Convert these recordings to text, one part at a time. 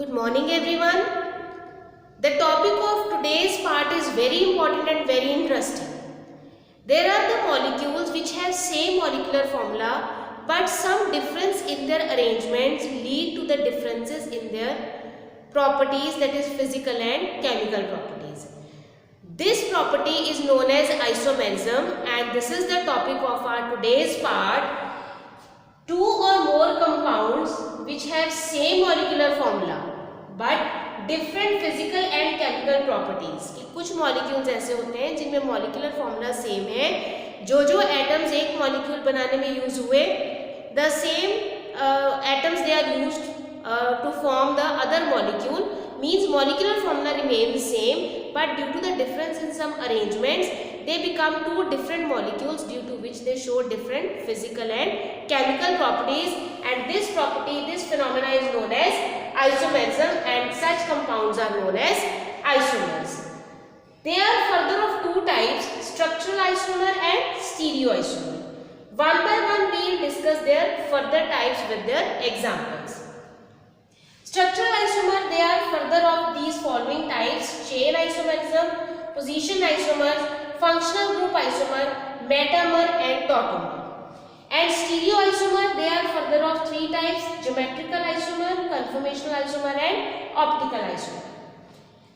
Good morning everyone. The topic of today's part is very important and very interesting. There are the molecules which have same molecular formula but some difference in their arrangements lead to the differences in their properties, that is physical and chemical properties. This property is known as isomerism and this is the topic of our today's part. Two or more compounds which have same molecular formula but different physical and chemical properties. कि कुछ molecules ऐसे होते हैं जिनमें molecular formula same है, जो atoms एक molecule बनाने में use हुए, the same atoms they are used to form the other molecule, means molecular formula remains same but due to the difference in some arrangements they become two different molecules due to which they show different physical and chemical properties, and this property, this phenomena is known as isomerism and such compounds are known as isomers. There are further of two types, structural isomer and stereoisomer. One by one we will discuss their further types with their examples. Structural isomer, they are further of these following types: chain isomerism, position isomers, functional group isomer, metamer and tautomer. And stereoisomer, they are further of three types: geometrical isomer, conformational isomer and optical isomer.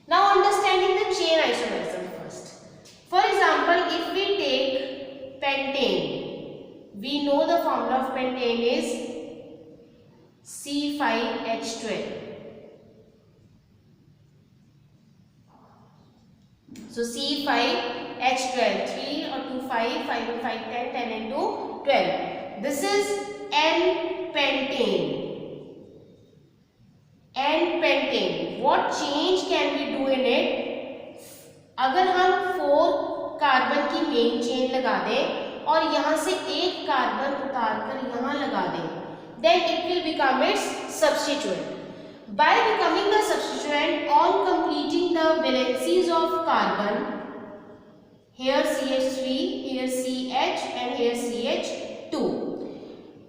Now understanding the chain isomerism first. For example, if we take pentane, we know the formula of pentane is C5H12. So C5H12, 3 or 2, 5, 5 and 5, 10, 10 into 12. This is N-pentane. N-pentane. What change can we do in it? अगर हम 4 carbon की main chain लगा दें और यहाँ से एक carbon उतार कर यहाँ लगा दें, then it will become its substituent. By becoming the substituent, on completing the valencies of carbon, here CH3, here CH and here CH2.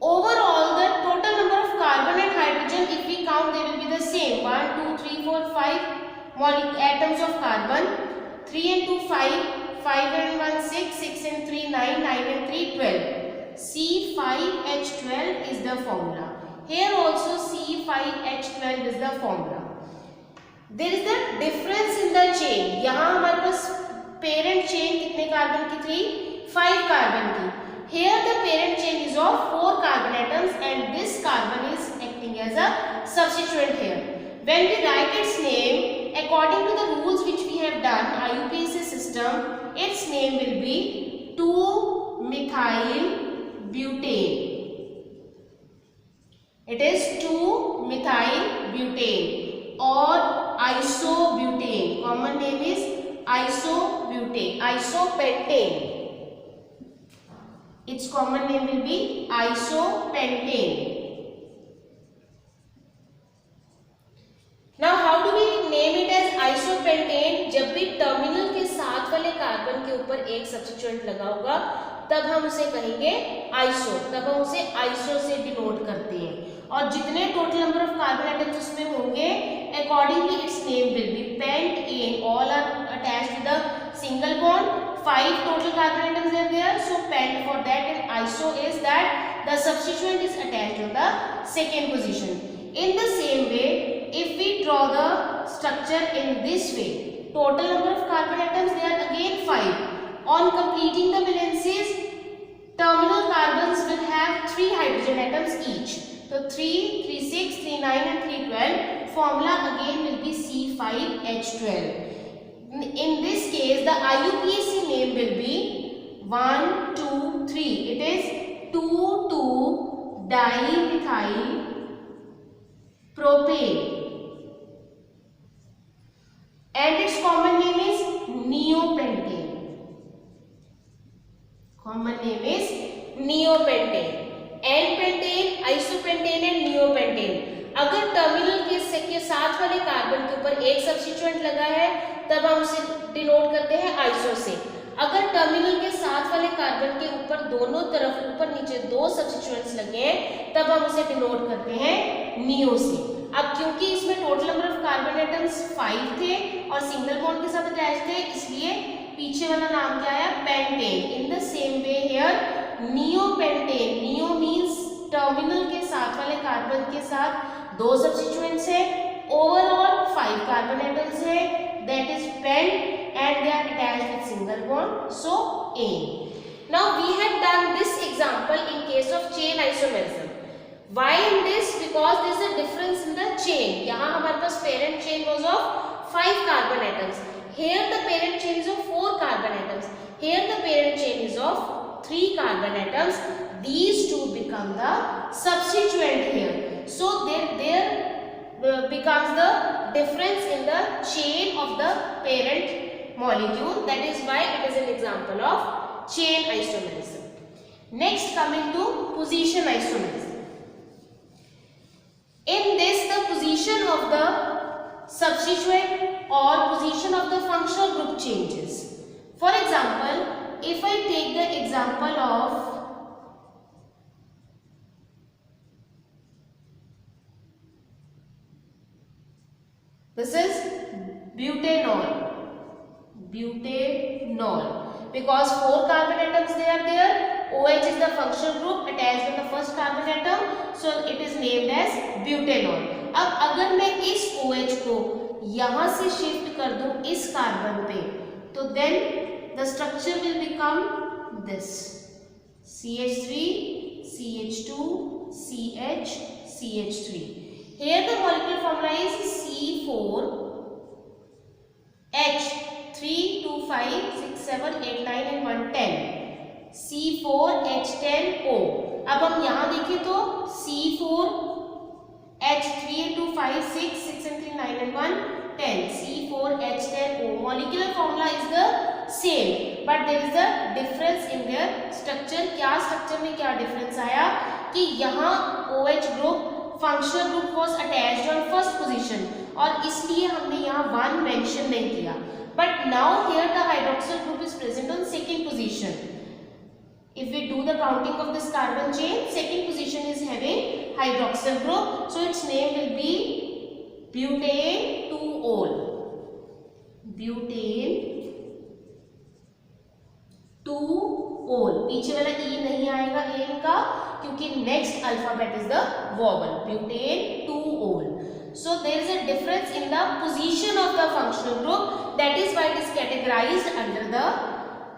Overall, the total number of carbon and hydrogen, if we count, they will be the same. 1, 2, 3, 4, 5 atoms of carbon. 3 and 2, 5. 5 and 1, 6. 6 and 3, 9. 9 and 3, 12. C5H12 is the formula. Here also C5H12 is the formula. There is the difference in the chain. यहाँ हमारे पास parent chain कितने carbon की थी? 5 carbon की. Here the parent chain is of 4 carbon atoms and this carbon is acting as a substituent here. When we write its name according to the rules which we have done, IUPAC system, its name will be 2-methyl butane. It is 2-methyl butane or isobutane. Common name is isobutane, isopentane. Its common name will be isopentane. Now how do we name it as isopentane? जब भी terminal के साथ वाले carbon के ऊपर एक substituent लगा होगा तब हम उसे कहेंगे आइसो, तब हम उसे आइसो से डिनोट करते हैं. और जितने total number of carbon atoms उसमें होंगे accordingly its name will be pentane. All are attached with a single bond. 5 total carbon atoms are there, so pent for that, and iso is that the substituent is attached to the second position. In the same way, if we draw the structure in this way, total number of carbon atoms they are again 5. On completing the valencies, terminal carbons will have 3 hydrogen atoms each. So 3, 3, 6, 3, 9 and 3, 12. Formula again will be C5H12. In this case, the IUPAC name will be 1, 2, 3. It is 2,2-dimethyl propane. And its common name is neopentane. Common name is neopentane. N-pentane, isopentane and neopentane. अगर terminal के साथ वाले carbon के ऊपर एक substituent लगा है तब हम उसे डिनोट करते हैं आइसो से. अगर टर्मिनल के साथ वाले कार्बन के ऊपर दोनों तरफ ऊपर नीचे 2 सब्स्टिट्यूएंट्स लगे हैं तब हम उसे डिनोट करते हैं नियो से. अब क्योंकि इसमें total number of carbon atoms 5 थे और सिंगल बॉन्ड के साथ अटैच थे, इसलिए पीछे वाला नाम क्या आया, pentane. In the same way here neopentane, neo means terminal के साथ वाले कार्बन के साथ 2 सब्स्टिट्यूएंट्स है, ओवरऑल 5 कार्बन एटम्स है, that is pent and they are attached with single bond, so ane. Now we had done this example in case of chain isomerism. Why in this? Because there is a difference in the chain. यहाँ हमारे पास parent chain was of 5 carbon atoms. Here the parent chain is of 4 carbon atoms. Here the parent chain is of 3 carbon atoms. These two become the substituent here. So there becomes the difference in the chain of the parent molecule. That is why it is an example of chain isomerism. Next, coming to position isomerism. In this, the position of the substituent or position of the functional group changes. For example, if I take the example of this is butanol. Butanol, because 4 carbon atoms they are there, OH is the functional group attached with the first carbon atom, so it is named as butanol. अब अगर मैं इस OH को यहाँ से shift कर दूं इस कार्बन पे, तो then the structure will become this CH3 CH2 CH CH3. Here the molecular formula is C4 H 3 2 5 6 7 8 9 and 1 10 C4H10O. अब हम यहाँ देखें तो C4 H 3 2 5 6 6 and 3 9 and 1 10 C4H10O. Molecular formula is the same, but there is a difference in their structure. क्या structure में क्या difference आया कि यहाँ OH group functional group was attached on first position और इसलिए हमने यहाँ 1 mention नहीं किया. But now here the hydroxyl group is present on second position. If we do the counting of this carbon chain, second position is having hydroxyl group, so its name will be butane-2-ol. Butane-2-ol. पीछे वाला E नहीं आएगा N का क्योंकि next alphabet is the vowel. Butane-2-ol. So there is a difference in the position of the functional group. That is why it is categorized under the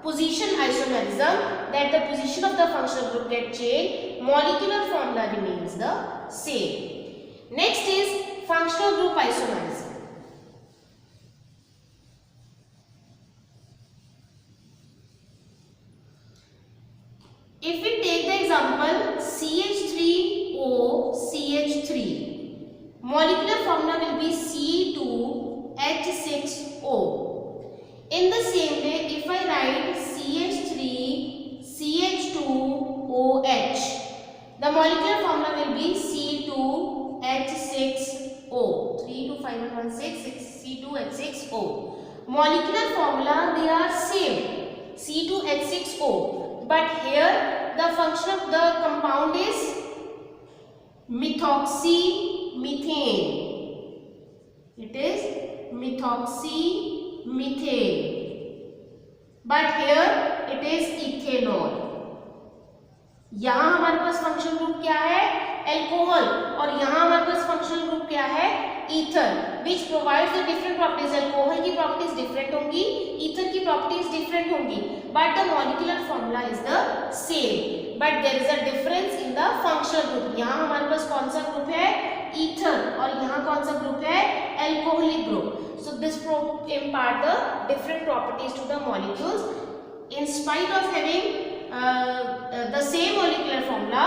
position isomerism. That the position of the functional group get changed, molecular formula remains the same. Next is functional group isomerism. If we take the example CH3O CH3. Molecular formula will be C2H6O. In the same way, if I write CH3 CH2OH, the molecular formula will be C2H6O. 3 2 5 1 1 6 C2H6O. Molecular formula they are same, C2H6O, but here the function of the compound is methoxymethane. It is methoxymethane, but here it is ethanol. यहाँ हमारे पास functional group क्या है, alcohol, और यहाँ हमारे पास functional group क्या है, ether, which provides the different properties. Alcohol की प्रॉपर्टीज डिफरेंट होंगी, ईथर की प्रॉपर्टीज डिफरेंट होंगी, but the molecular formula is the same, but there is a difference in the functional group. यहाँ हमारे पास कौन सा ग्रुप है, ईथर, और यहाँ कौन सा ग्रुप है, alcoholic group. So this impart the different properties to the molecules. In spite of having the same molecular formula,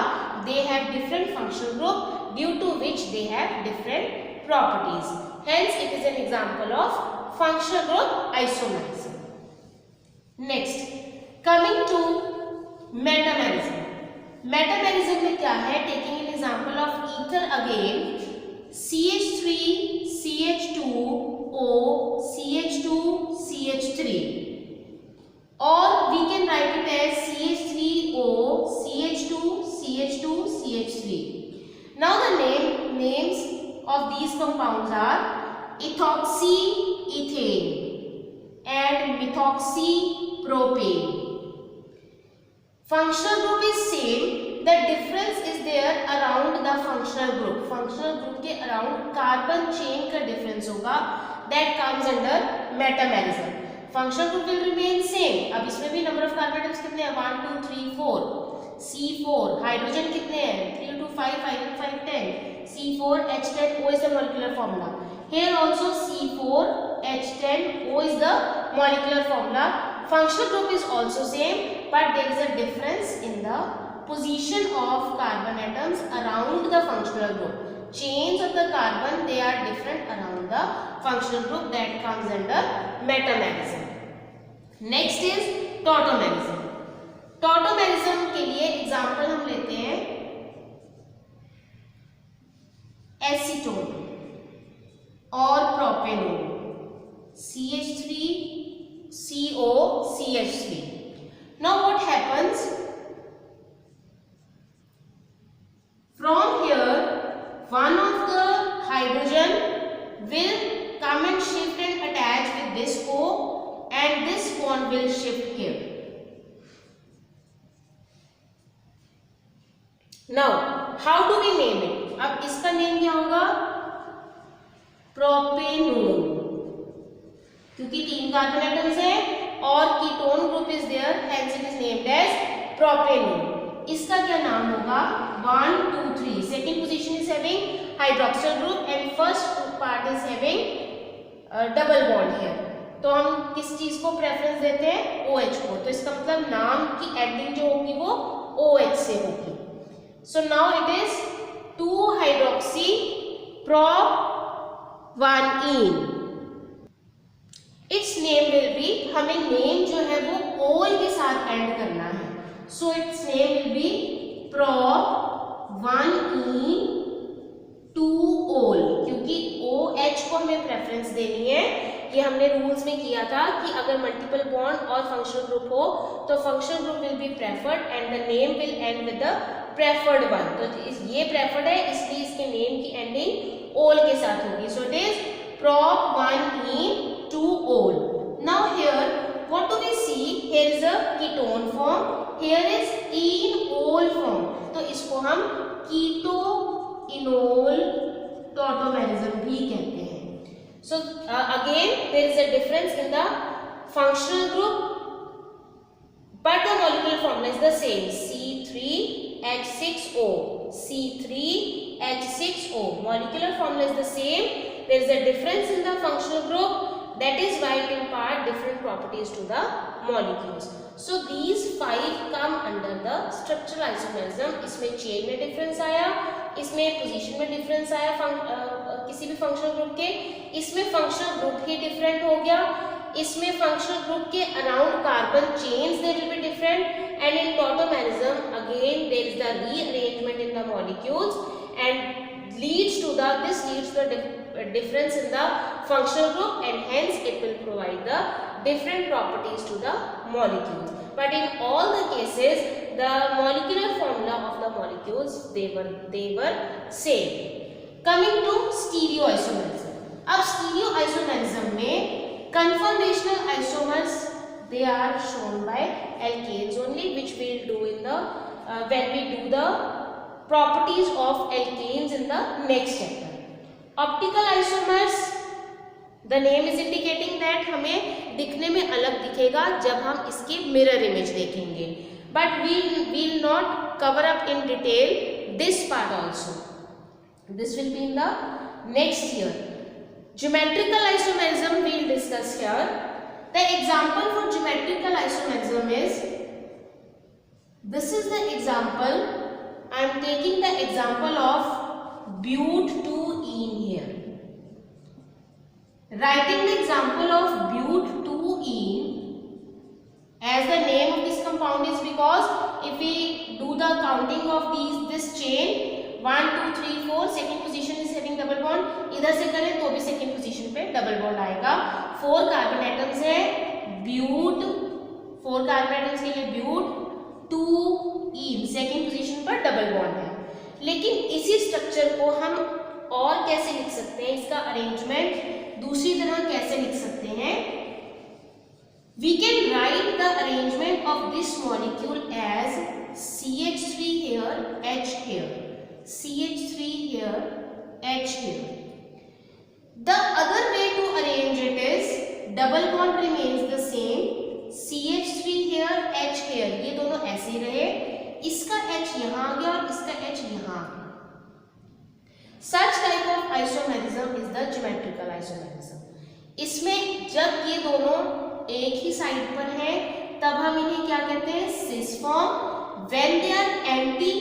they have different functional group, due to which they have different properties. Hence, it is an example of functional group isomerism. Next, coming to metamerism. Metamerism में क्या है? Taking an example of ether again, CH3 CH2O CH2 CH3. Or we can write it as CH3O CH2 CH2 CH3. Now the names of of these compounds are ethoxyethane and methoxypropane. Functional group is same, the difference is there around the functional group. Functional group के around carbon chain का difference होगा, that comes under metamerism. Functional group will remain same. अब इसमें भी number of carbon atoms कितने हैं? 1 2 3 4. C4 hydrogen कितने हैं? 3 2 5 5 5 10. C4H10O is the molecular formula. Here also C4H10O is the molecular formula. Functional group is also same, but there is a difference in the position of carbon atoms around the functional group. Chains of the carbon, they are different around the functional group, that comes under metamerism. Next is tautomerism. Tautomerism के लिए example हम लेते हैं acetone और propanone, CH3COCH3. Now what happens? From here, one of the hydrogen will come and shift and attach with this O, and this bond will shift here. Now, how do we name it? अब इसका name क्या होगा? Propanone, क्योंकि 3 carbon atoms हैं और ketone group is there, hence it is named as propanone. इसका क्या नाम होगा? 1 2 3. Second position is having hydroxyl group and first part is having double bond here. तो हम किस चीज को प्रेफरेंस देते हैं? OH को. तो इसका मतलब नाम की एंडिंग जो होगी वो OH से होगी. So now it is 2-hydroxypropene. Its name will be, हमें नेम जो है वो OL के साथ एंड करना है. So its name will be prop1E2ol, क्योंकि OH को हमें प्रेफरेंस देनी है. ये हमने रूल्स में किया था कि अगर मल्टीपल बॉन्ड और फंक्शनल ग्रुप हो तो functional group will be preferred and the name will and with the preferred one. तो ये प्रेफर्ड है, इसलिए इसके नेम की एंडिंग ओल के साथ होगी. So it is prop1E2ol. Now here what do we see? Here is a ketone form, here is enol form. तो इसको हम कीटोइनोल टॉटोमेरिज्म भी कहते हैं. So again there is a difference in the functional group, but the molecular formula is the same, C3H6O. C3H6O molecular formula is the same. There is a difference in the functional group, that is why it impart different properties to the molecules. So these 5 come under the structural isomerism. इसमें chain में difference आया, इसमें position में difference आया किसी भी functional group के, इसमें फंक्शनल ग्रुप ही डिफरेंट हो गया, इसमें फंक्शनल ग्रुप के around carbon chains they will be different, and in tautomerism again there is the rearrangement in the molecules and leads to the difference in the functional group, and hence it will provide the different properties to the molecules. But in all the cases the molecular formula of the molecules they were same. Coming to stereoisomerism. अब stereoisomerism में conformational isomers they are shown by alkanes only, which we will do in the when we do the properties of alkanes in the next chapter. Optical isomers, the name is indicating that हमें दिखने में अलग दिखेगा जब हम इसकी mirror image देखेंगे, but we will not cover up in detail this part also. This will be in the next year. Geometrical isomerism we will discuss here. The example for geometrical isomerism is, this is the example. I am taking the example of but2ene here. Writing the example of but2ene as the name of this compound is because if we do the counting of this chain 1 2 3 4, second position is having double bond, इधर से करें तो भी second position पे double bond आएगा. 4 carbon atoms है but, 4 carbon atoms के लिए but2ene सेकेंड पोजीशन पर डबल बॉन्ड है. लेकिन इसी स्ट्रक्चर को हम और कैसे लिख अरेंजमेंट दूसरी तरह कैसे लिख सकते हैं? We can write the arrangement of this molecule as CH3 here, H here, CH3 here, H here. The other way to arrange it is double bond remains the same, CH3 here, H here, ये दोनों ऐसे ही रहे, इसका H यहाँ आ गया और इसका H यहाँ आ गया. Such type of isomerism is the geometrical isomerism. इसमें जब ये दोनों एक ही साइड पर है तब हम इन्हें क्या कहते हैं? Cis form. When they are anti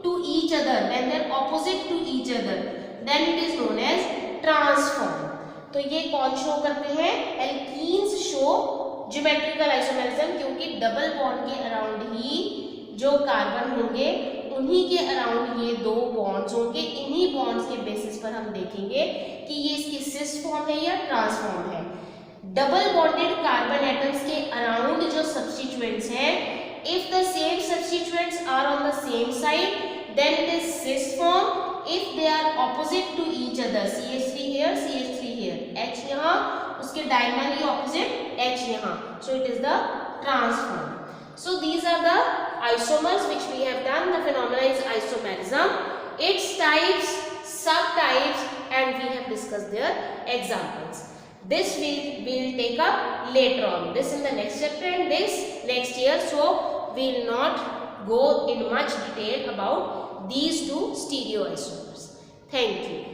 to each other, when they are opposite to each other, then it is known as trans form. तो ये कौन शो करते हैं? एल्कीन्स शो ज्योमेट्रिकल आइसोमेरिज्म, क्योंकि डबल बॉन्ड के अराउंड ही जो कार्बन होंगे उन्हीं के अराउंड ये दो बॉन्ड्स होंगे. इन्हीं बॉन्ड्स के बेसिस पर हम देखेंगे कि ये इसकी सिस फॉर्म है या ट्रांसफॉर्म है. डबल बॉन्डेड कार्बन एटम्स के अराउंड जो सब्स्टिट्यूएंट्स हैं, if the same substituents are on the same side then it is cis form. If they are opposite to each other, CH3 here, CH3 here, H यहाँ, उसके diagonally opposite H यहाँ, so it is the trans form. So these are the isomers which we have done. The phenomena is isomerism, its types, subtypes, and we have discussed their examples. This we will take up later on. This in the next chapter and this next year. So we will not go in much detail about these two stereoisomers. Thank you.